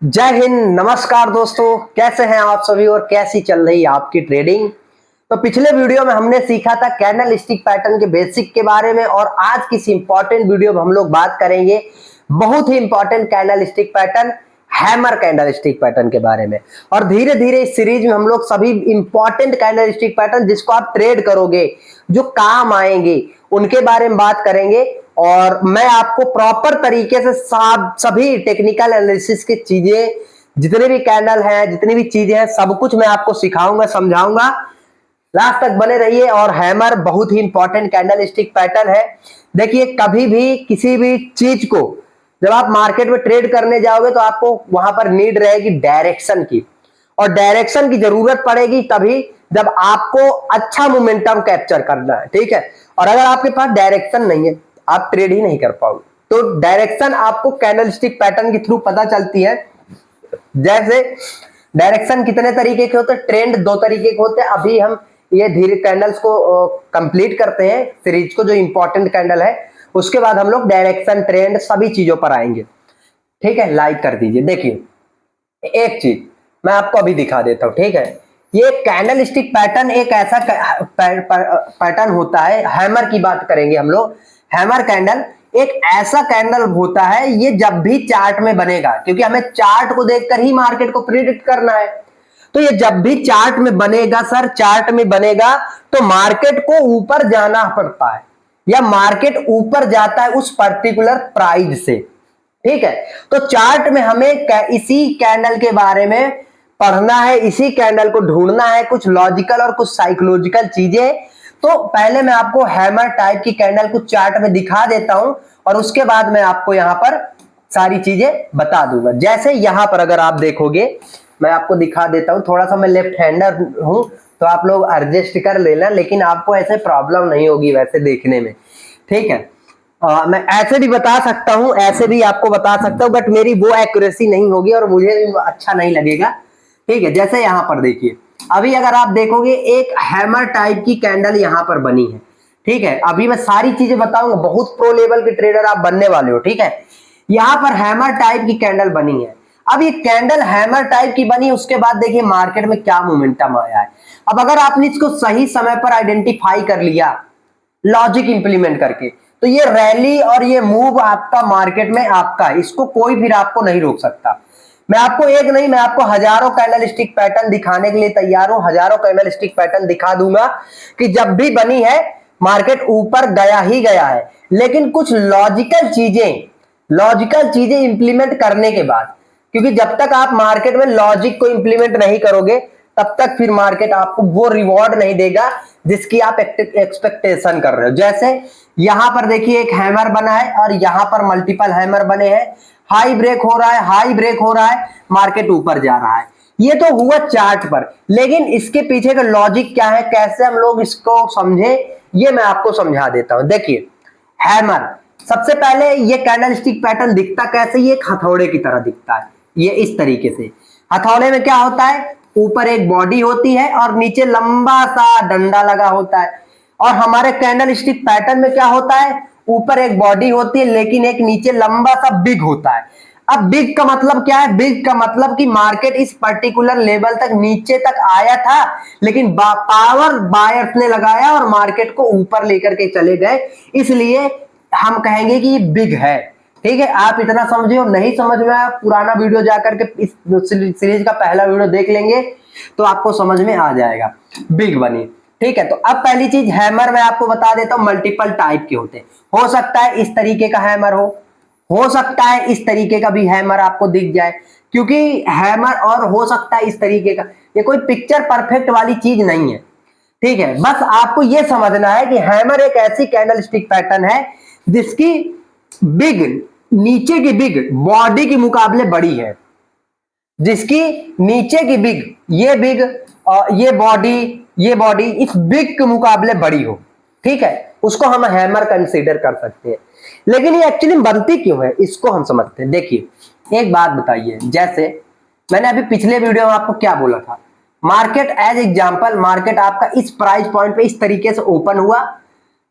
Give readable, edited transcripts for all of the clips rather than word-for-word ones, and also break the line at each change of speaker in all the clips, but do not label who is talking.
जय हिंद। नमस्कार दोस्तों, कैसे हैं आप सभी और कैसी चल रही है आपकी ट्रेडिंग। तो पिछले वीडियो में हमने सीखा था कैंडल स्टिक पैटर्न के बेसिक के बारे में और आज किसी इंपॉर्टेंट वीडियो में हम लोग बात करेंगे बहुत ही important candle stick pattern, hammer candle stick pattern के बारे में। और धीरे धीरे इस सीरीज में हम लोग सभी इंपॉर्टेंट कैंडल स्टिक पैटर्न जिसको आप ट्रेड करोगे, जो काम आएंगे, उनके बारे में बात करेंगे। और मैं आपको प्रॉपर तरीके से सभी टेक्निकल एनालिसिस की चीजें, जितने भी कैंडल हैं, जितनी भी चीजें हैं, सब कुछ मैं आपको सिखाऊंगा, समझाऊंगा। लास्ट तक बने रहिए। और हैमर बहुत ही इंपॉर्टेंट कैंडल स्टिक पैटर्न है। देखिए, कभी भी किसी भी चीज को जब आप मार्केट में ट्रेड करने जाओगे तो आपको वहां पर नीड रहेगी डायरेक्शन की, और डायरेक्शन की जरूरत पड़ेगी तभी जब आपको अच्छा मोमेंटम कैप्चर करना है। ठीक है, और अगर आपके पास डायरेक्शन नहीं है आप ट्रेड ही नहीं कर पाओगे। तो डायरेक्शन आपको कैंडल स्टिक पैटर्न के थ्रू पता चलती है। जैसे डायरेक्शन कितने तरीके के होते हैं, ट्रेंड दो तरीके के होते हैं। अभी हम ये धीरे कैंडल्स को कंप्लीट करते हैं सीरीज को, जो इंपॉर्टेंट कैंडल है, उसके बाद हम लोग डायरेक्शन, ट्रेंड, सभी चीजों पर आएंगे। ठीक है, लाइक कर दीजिए। देखिए, एक चीज मैं आपको अभी दिखा देता हूं। ठीक है, ये कैंडल स्टिक पैटर्न एक ऐसा पैटर्न होता है। हैमर की बात करेंगे हम लोग। हैमर कैंडल एक ऐसा कैंडल होता है, ये जब भी चार्ट में बनेगा, क्योंकि हमें चार्ट को देखकर ही मार्केट को प्रिडिक्ट करना है। तो ये जब भी चार्ट में बनेगा सर, चार्ट में बनेगा तो मार्केट को ऊपर जाना पड़ता है, या मार्केट ऊपर जाता है उस पर्टिकुलर प्राइस से। ठीक है, तो चार्ट में हमें इसी कैंडल के बारे में पढ़ना है, इसी कैंडल को ढूंढना है, कुछ लॉजिकल और कुछ साइकोलॉजिकल चीजें। तो पहले मैं आपको हैमर टाइप की कैंडल को चार्ट में दिखा देता हूं और उसके बाद मैं आपको यहां पर सारी चीजें बता दूंगा। जैसे यहां पर अगर आप देखोगे, मैं आपको दिखा देता हूं। थोड़ा सा मैं लेफ्ट हैंडर हूं तो आप लोग एडजस्ट कर लेना, लेकिन आपको ऐसे प्रॉब्लम नहीं होगी वैसे देखने में। ठीक है, मैं ऐसे भी बता सकता हूं, ऐसे भी आपको बता सकता हूं, बट मेरी वो एक्यूरेसी नहीं होगी और मुझे भी अच्छा नहीं लगेगा। ठीक है, जैसे यहां पर देखिए, अभी अगर आप देखोगे एक हैमर टाइप की कैंडल यहां पर बनी है। ठीक है, अभी मैं सारी चीजें बताऊंगा, बहुत प्रो लेवल के ट्रेडर आप बनने वाले हो। ठीक है, यहां पर हैमर टाइप की कैंडल बनी है। अब ये कैंडल हैमर टाइप की बनी, उसके बाद देखिए मार्केट में क्या मोमेंटम आया है। अब अगर आपने इसको सही समय पर आइडेंटिफाई कर लिया, लॉजिक इंप्लीमेंट करके, तो ये रैली और ये मूव आपका मार्केट में आपका है, इसको कोई फिर आपको नहीं रोक सकता। मैं आपको एक नहीं, मैं आपको हजारों कैंडल स्टिक पैटर्न दिखाने के लिए तैयार हूं। हजारों कैंडल स्टिक पैटर्न दिखा दूंगा कि जब भी बनी है मार्केट ऊपर गया ही गया है, लेकिन कुछ लॉजिकल चीजें इंप्लीमेंट करने के बाद, क्योंकि जब तक आप मार्केट में लॉजिक को इंप्लीमेंट नहीं करोगे तब तक फिर मार्केट आपको वो रिवॉर्ड नहीं देगा जिसकी आप एक्सपेक्टेशन कर रहे हो। जैसे यहां पर देखिए एक हैमर बना है और यहां पर मल्टीपल हैमर बने हैं। हाई ब्रेक हो रहा है, हाई ब्रेक हो रहा है, मार्केट ऊपर जा रहा है। ये तो हुआ चार्ट पर, लेकिन इसके पीछे का लॉजिक क्या है, कैसे हम लोग इसको समझे, ये मैं आपको समझा देता हूं। देखिए, हैमर सबसे पहले ये कैंडल स्टिक पैटर्न दिखता कैसे, ये एक हथौड़े की तरह दिखता है। ये इस तरीके से, हथौड़े में क्या होता है, ऊपर एक बॉडी होती है और नीचे लंबा सा डंडा लगा होता है। और हमारे कैंडल स्टिक पैटर्न में क्या होता है, ऊपर एक बॉडी होती है लेकिन एक नीचे लंबा सा बिग होता है। अब बिग का मतलब क्या है, बिग का मतलब कि मार्केट इस पर्टिकुलर लेवल तक नीचे तक आया था, लेकिन पावर बायर्स ने लगाया और मार्केट को ऊपर लेकर के चले गए, इसलिए हम कहेंगे कि ये बिग है। ठीक है, आप इतना समझे हो, नहीं समझ में आया पुराना वीडियो जाकर के इस सीरीज का पहला वीडियो देख लेंगे तो आपको समझ में आ जाएगा। बिग बनी। ठीक है, तो अब पहली चीज, हैमर मैं आपको बता देता हूं मल्टीपल टाइप के होते हैं। हो सकता है इस तरीके का हैमर हो सकता है इस तरीके का भी हैमर आपको दिख जाए, क्योंकि हैमर, और हो सकता है इस तरीके का। ये कोई पिक्चर परफेक्ट वाली चीज नहीं है। ठीक है, बस आपको यह समझना है कि हैमर एक ऐसी कैंडल स्टिक पैटर्न है जिसकी बिग, नीचे की बिग बॉडी के मुकाबले बड़ी है, जिसकी नीचे की बिग, ये बिग और ये बॉडी इस बिग के मुकाबले बड़ी हो। ठीक है, उसको हम हैमर कंसीडर कर सकते हैं। लेकिन ये एक्चुअली बनती क्यों है, इसको हम समझते हैं। देखिए, एक बात बताइए, जैसे मैंने अभी पिछले वीडियो में आपको क्या बोला था, मार्केट एज एग्जांपल, मार्केट आपका इस प्राइस पॉइंट पे इस तरीके से ओपन हुआ।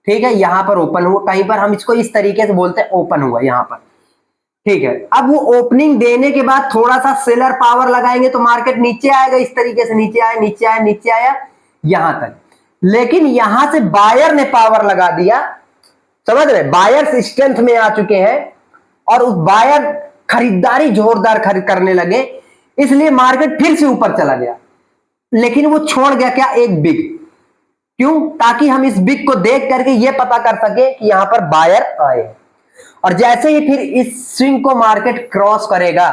ठीक है, यहां पर ओपन हुआ, कहीं पर हम इसको इस तरीके से बोलते हैं ओपन हुआ यहां पर। ठीक है, अब वो ओपनिंग देने के बाद थोड़ा सा सेलर पावर लगाएंगे तो मार्केट नीचे आएगा, इस तरीके से नीचे आया नीचे आया नीचे आया यहां तक। लेकिन यहां से बायर ने पावर लगा दिया, समझ रहे, बायर्स स्ट्रेंथ में आ चुके हैं और उस बायर खरीदारी जोरदार खरीद करने लगे, इसलिए मार्केट फिर से ऊपर चला गया। लेकिन वो छोड़ गया क्या, एक बिग। क्यों? ताकि हम इस बिग को देख करके ये पता कर सके कि यहां पर बायर आए। और जैसे ही फिर इस स्विंग को मार्केट क्रॉस करेगा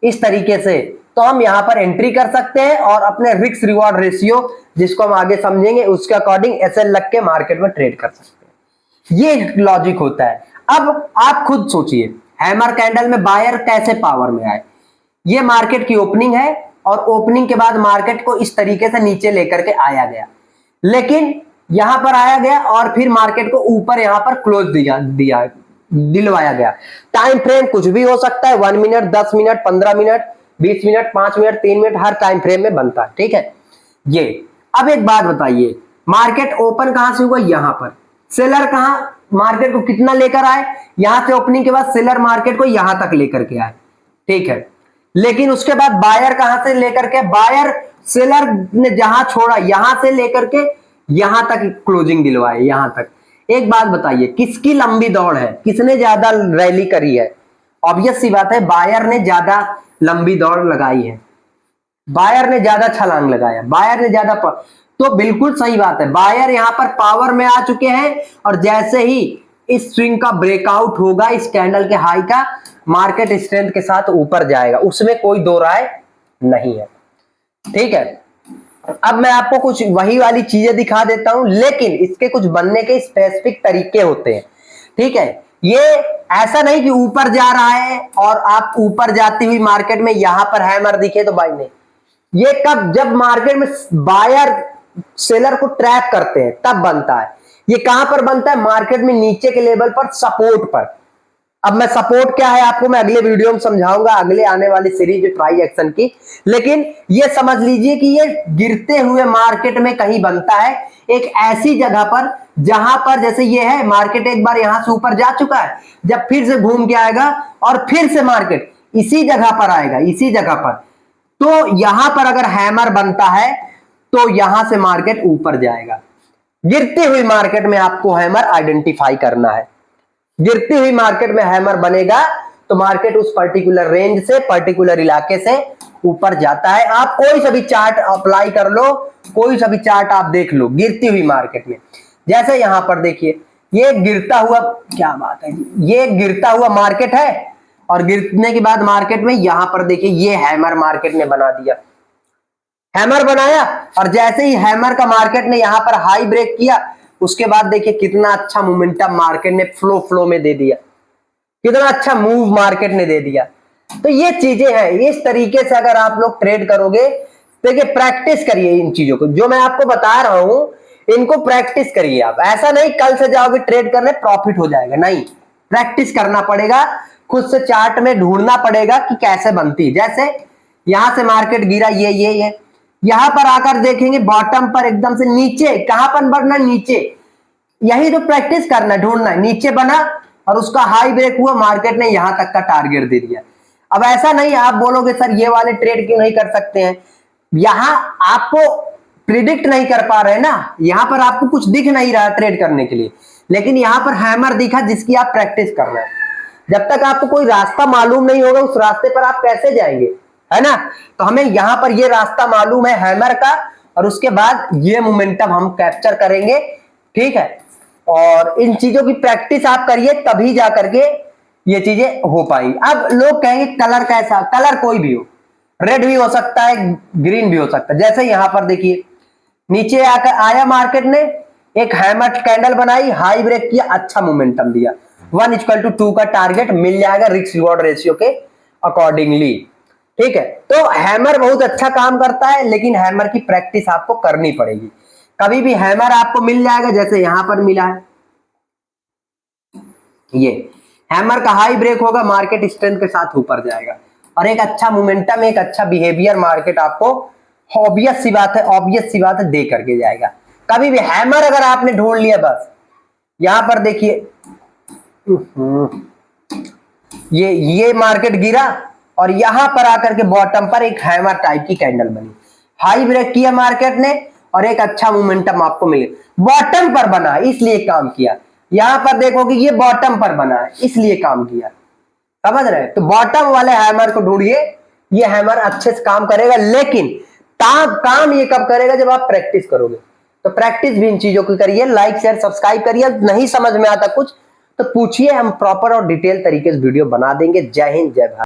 इस तरीके से, तो हम यहां पर एंट्री कर सकते हैं और अपने रिस्क रिवॉर्ड रेशियो, जिसको हम आगे समझेंगे, उसके अकॉर्डिंग एसएल लग के मार्केट में ट्रेड कर सकते हैं। ये लॉजिक होता है। अब आप खुद सोचिए, हैमर कैंडल में बायर कैसे पावर में आए। ये मार्केट की ओपनिंग है और ओपनिंग के बाद मार्केट को इस तरीके से नीचे लेकर के आया गया, लेकिन यहां पर आया गया और फिर मार्केट को ऊपर यहां पर क्लोज दिलवाया गया। टाइम फ्रेम कुछ भी हो सकता है, 1 minute, 10 minute, 15 minute, 20 minute, 5 minute, 3 minute, हर टाइम फ्रेम में बनता है। ठीक है, ये अब एक बात बताइए, मार्केट ओपन कहां से हुआ, यहां पर। सेलर कहां मार्केट को कितना लेकर आए, यहां से ओपनिंग के बाद सेलर मार्केट को यहां तक लेकर के आए। ठीक है, लेकिन उसके बाद बायर कहां से लेकर के, बायर सेलर ने जहां छोड़ा यहां से लेकर के यहां तक क्लोजिंग दिलवाए, यहां तक। एक बात बताइए, किसकी लंबी दौड़ है, किसने ज्यादा रैली करी है? ऑब्वियस सी बात है, बायर ने ज्यादा लंबी दौड़ लगाई है, बायर ने ज्यादा छलांग लगाया, बायर ने ज्यादा तो बिल्कुल सही बात है, बायर यहां पर पावर में आ चुके हैं। और जैसे ही इस स्विंग का ब्रेकआउट होगा इस कैंडल के हाई का, मार्केट स्ट्रेंथ के साथ ऊपर जाएगा, उसमें कोई दो राय नहीं है। ठीक है, अब मैं आपको कुछ वही वाली चीजें दिखा देता हूं, लेकिन इसके कुछ बनने के स्पेसिफिक तरीके होते हैं। ठीक है, ये ऐसा नहीं कि ऊपर जा रहा है और आप ऊपर जाती हुई मार्केट में यहां पर हैमर दिखे तो बाई नहीं। ये कब, जब मार्केट में बायर सेलर को ट्रैप करते हैं तब बनता है। ये कहां पर बनता है, मार्केट में नीचे के लेवल पर, सपोर्ट पर। अब मैं सपोर्ट क्या है आपको मैं अगले वीडियो में समझाऊंगा, अगले आने वाली सीरीज ट्राई एक्शन की। लेकिन ये समझ लीजिए कि ये गिरते हुए मार्केट में कहीं बनता है, एक ऐसी जगह पर जहां पर, जैसे ये है मार्केट एक बार यहां से ऊपर जा चुका है, जब फिर से घूम के आएगा और फिर से मार्केट इसी जगह पर आएगा, इसी जगह पर, तो यहां पर अगर हैमर बनता है तो यहां से मार्केट ऊपर जाएगा। गिरती हुई मार्केट में आपको हैमर आइडेंटिफाई करना है। गिरती हुई मार्केट में हैमर बनेगा तो मार्केट उस पर्टिकुलर रेंज से, पर्टिकुलर इलाके से ऊपर जाता है। आप कोई सा भी चार्ट अप्लाई कर लो, कोई सा भी चार्ट आप देख लो गिरती हुई मार्केट में। जैसे यहां पर देखिए, ये गिरता हुआ, क्या बात है, ये गिरता हुआ मार्केट है और गिरने के बाद मार्केट में यहां पर देखिए ये हैमर मार्केट ने बना दिया, हैमर बनाया। और जैसे ही हैमर का मार्केट ने यहां पर हाई ब्रेक किया, उसके बाद देखिए कितना अच्छा मोमेंटम मार्केट ने फ्लो में दे दिया, कितना अच्छा मूव मार्केट ने दे दिया। तो ये चीजें हैं, इस तरीके से अगर आप लोग ट्रेड करोगे, देखिए प्रैक्टिस करिए इन चीजों को, जो मैं आपको बता रहा हूं इनको प्रैक्टिस करिए आप। ऐसा नहीं कल से जाओगे ट्रेड करने प्रॉफिट हो जाएगा, नहीं, प्रैक्टिस करना पड़ेगा, खुद से चार्ट में ढूंढना पड़ेगा कि कैसे बनती है। जैसे यहां से मार्केट गिरा, ये यहां पर आकर देखेंगे बॉटम पर एकदम से नीचे, कहां पर बढ़ना, नीचे, यही तो प्रैक्टिस करना, ढूंढना है। नीचे बना और उसका हाई ब्रेक हुआ, मार्केट ने यहां तक का टारगेट दे दिया। अब ऐसा नहीं आप बोलोगे सर ये वाले ट्रेड क्यों नहीं कर सकते हैं, यहां आपको प्रिडिक्ट नहीं कर पा रहे ना, यहां पर आपको कुछ दिख नहीं रहा ट्रेड करने के लिए, लेकिन यहां पर हैमर दिखा जिसकी आप प्रैक्टिस कर रहे हैं। जब तक आपको कोई रास्ता मालूम नहीं होगा उस रास्ते पर आप कैसे जाएंगे, है ना। तो हमें यहां पर ये रास्ता मालूम है हैमर का, और उसके बाद ये मोमेंटम हम कैप्चर करेंगे। ठीक है, और इन चीजों की प्रैक्टिस आप करिए तभी जा करके ये चीजें हो पाएंगी। अब लोग कहेंगे कलर कैसा, कलर कोई भी हो, रेड भी हो सकता है, ग्रीन भी हो सकता है। जैसे यहां पर देखिए नीचे आकर आया मार्केट ने, एक हैमर कैंडल बनाई, हाई ब्रेक किया, अच्छा मोमेंटम दिया, 1:2 का टारगेट मिल जाएगा रिस्क रिवॉर्ड रेशियो के अकॉर्डिंगली। ठीक है, तो हैमर बहुत अच्छा काम करता है, लेकिन हैमर की प्रैक्टिस आपको करनी पड़ेगी। कभी भी हैमर आपको मिल जाएगा, जैसे यहां पर मिला है, ये हैमर का हाई ब्रेक होगा, मार्केट स्ट्रेंथ के साथ ऊपर जाएगा और एक अच्छा मोमेंटम, एक अच्छा बिहेवियर मार्केट आपको ऑब्वियस सी बात है दे करके जाएगा। कभी भी हैमर अगर आपने ढूंढ लिया, बस यहां पर देखिए ये मार्केट गिरा और यहां पर आकर के बॉटम पर एक हैमर टाइप की कैंडल बनी, हाई ब्रेक किया मार्केट ने और एक अच्छा मोमेंटम आपको मिले, बॉटम पर बना इसलिए काम किया। यहां पर देखोगे ये बॉटम पर बना है इसलिए काम किया, समझ रहे हैं? तो बॉटम वाले हैमर को ढूंढिए, ये हैमर अच्छे से काम करेगा, लेकिन काम ये कब करेगा? जब आप प्रैक्टिस करोगे। तो प्रैक्टिस भी इन चीजों की करिए, लाइक शेयर सब्सक्राइब करिए। नहीं समझ में आता कुछ तो पूछिए, हम प्रॉपर और डिटेल तरीके से वीडियो बना देंगे। जय हिंद, जय भारत।